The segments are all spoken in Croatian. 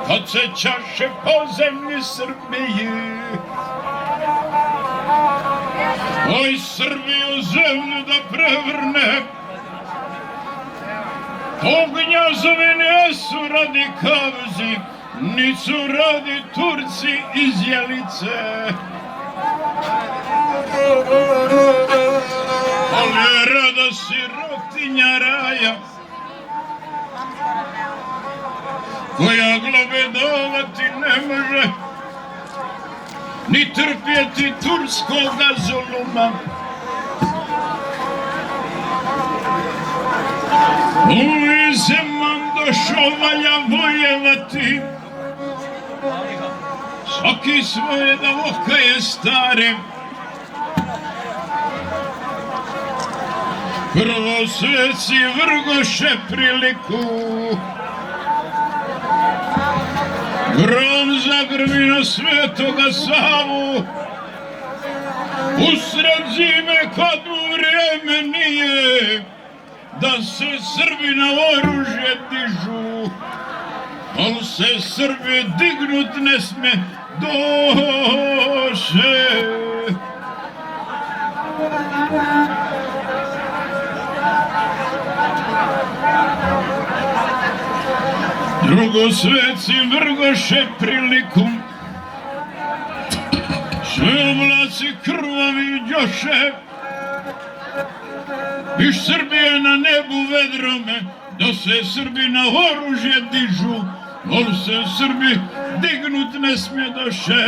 Kad se čaše po zemlji Srbije, oj Srbiju zemlju da prevrne, po gnjazovine su radi kavzi, nisu radi Turci iz Jelice. Ali je rada sirotinja raja, koja globedovati ne može, ni trpjeti turskoga zuluma. Uj, Zeman došao valja vojevati, svaki svoje da vokaje stare. Prvosveci vrgoše priliku, grom zagrmi na Svetoga Savu, usred zime kad u vrijeme nije, da se Srbi na oružje dižu, al se Srbi dignut ne sme doše. Drugosveci vrgoše priliku, sve oblaci krvavi djoše, iš Srbije na nebu vedrome, da se Srbi na oružje dižu, al se Srbi dignut ne smije doše.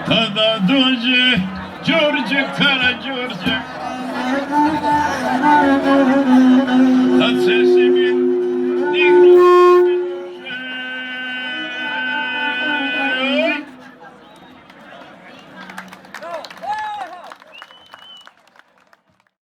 Tada dođe Đorđe Karađorđe,